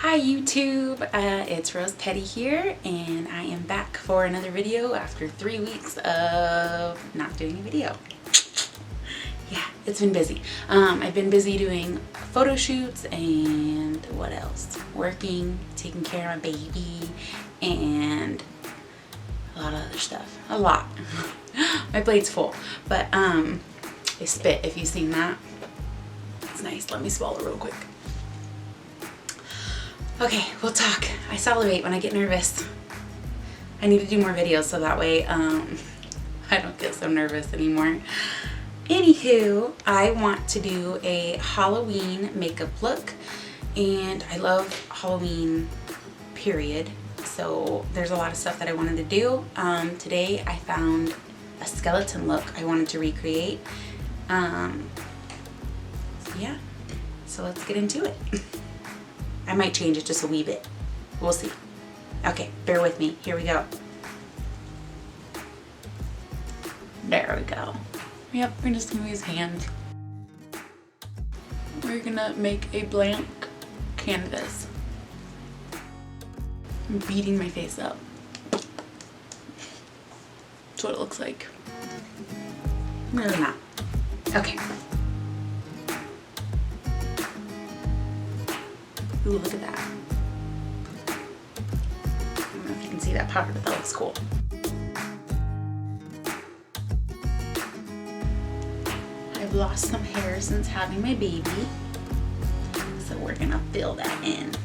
Hi YouTube, it's Rose Petty here, and I am back for another video after 3 weeks of not doing a video. Yeah, it's been busy. I've been busy doing photo shoots and what else? Working, taking care of my baby, and a lot of other stuff. A lot. My plate's full, but I spit if you've seen that. It's nice. Let me swallow real quick. Okay, we'll talk. I salivate when I get nervous. I need to do more videos so that way I don't get so nervous anymore. Anywho, I want to do a Halloween makeup look, and I love Halloween, period. So there's a lot of stuff that I wanted to do. Today I found a skeleton look I wanted to recreate. Yeah, so let's get into it. I might change it just a wee bit. We'll see. Okay, bear with me. Here we go. There we go. Yep, we're just gonna use hands. We're gonna make a blank canvas. I'm beating my face up. That's what it looks like. Really not. Okay. Ooh, look at that. I don't know if you can see that powder, but that looks cool. I've lost some hair since having my baby, so we're gonna fill that in.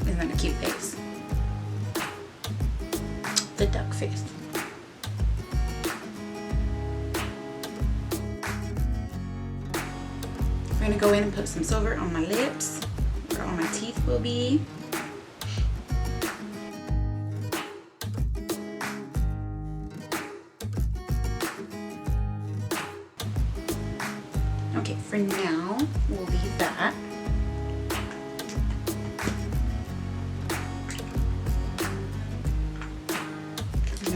Isn't that a cute face? The duck face. We're gonna go in and put some silver on my lips, where all my teeth will be. Okay, for now, we'll leave that.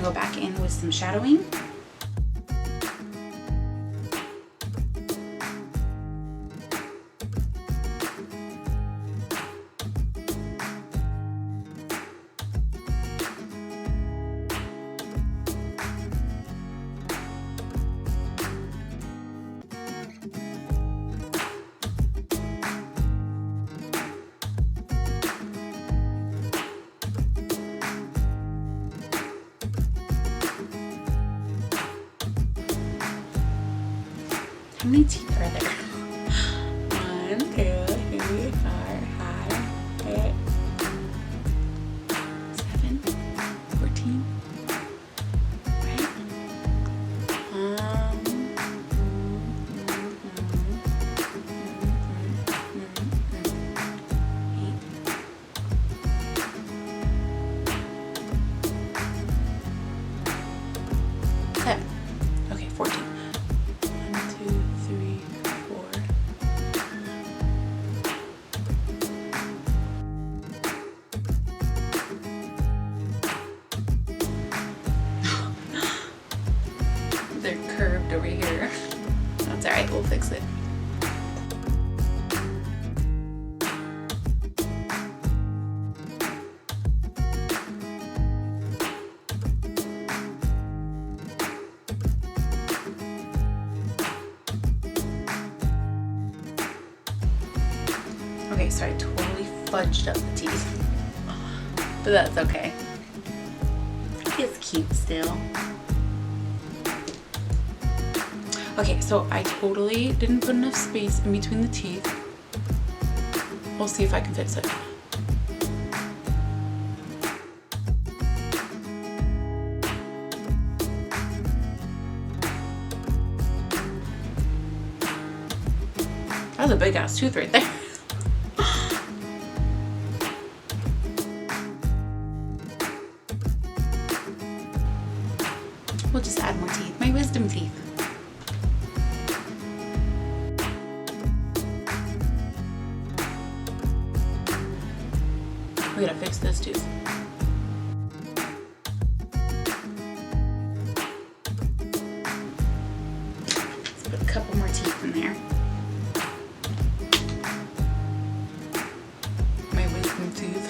Go back in with some shadowing. How many teeth are there? 1, 2, 3, 4, 5, 8, 7, 14. Right? Seven. Okay, 14. 1, 2, 3, 4, light will fix it. Okay, so I totally fudged up the teeth, but that's okay. It's cute still. Okay, so I totally didn't put enough space in between the teeth. We'll see if I can fix it. That was a big ass tooth right there. We'll just add more teeth. My wisdom teeth. We gotta fix this tooth. Let's put a couple more teeth in there. My wisdom tooth.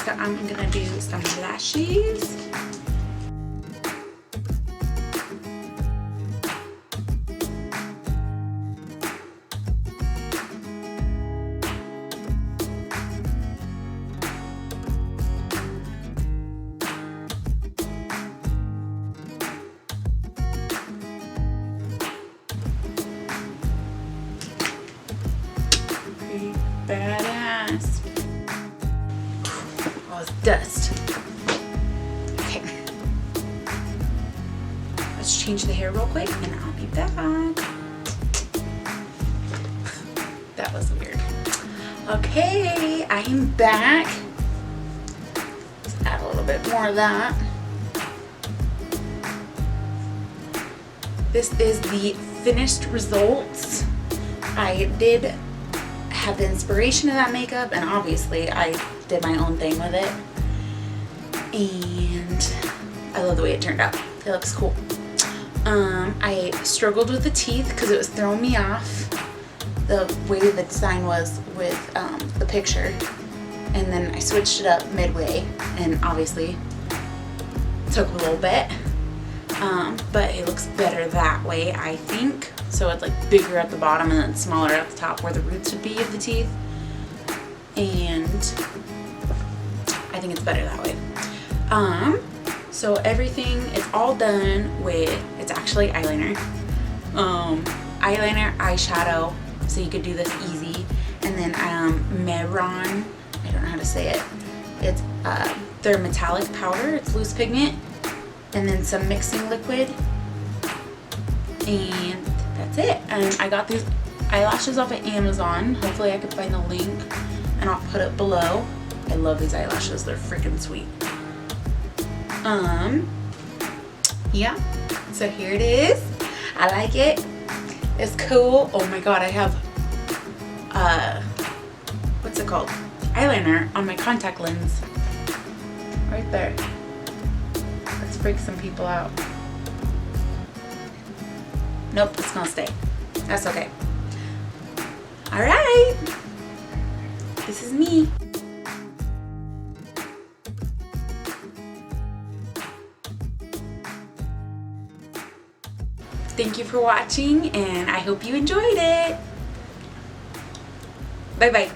So I'm gonna do some lashes. Pretty badass. Dust. Okay. Let's change the hair real quick and I'll be back. That was weird. Okay, I am back. Let's add a little bit more of that. This is the finished results. I did have the inspiration of that makeup and obviously I did my own thing with it. And I love the way it turned out. It looks cool. I struggled with the teeth because it was throwing me off the way the design was with the picture, and then I switched it up midway and obviously took a little bit, but it looks better that way, I think. So it's like bigger at the bottom and then smaller at the top where the roots would be of the teeth. And I think it's better that way. So everything is all done with, it's actually eyeliner. Eyeliner, eyeshadow, so you could do this easy. And then Mehron, I don't know how to say it. It's their metallic powder, it's loose pigment. And then some mixing liquid. And that's it. And I got these eyelashes off of Amazon. Hopefully I can find the link and I'll put it below. I love these eyelashes, they're freaking sweet. Yeah, so here it is. I like it. It's cool. Oh my god, I have what's it called? Eyeliner on my contact lens. Right there. Let's freak some people out. Nope, it's gonna stay. That's okay. Alright. This is me. Thank you for watching, and I hope you enjoyed it. Bye bye.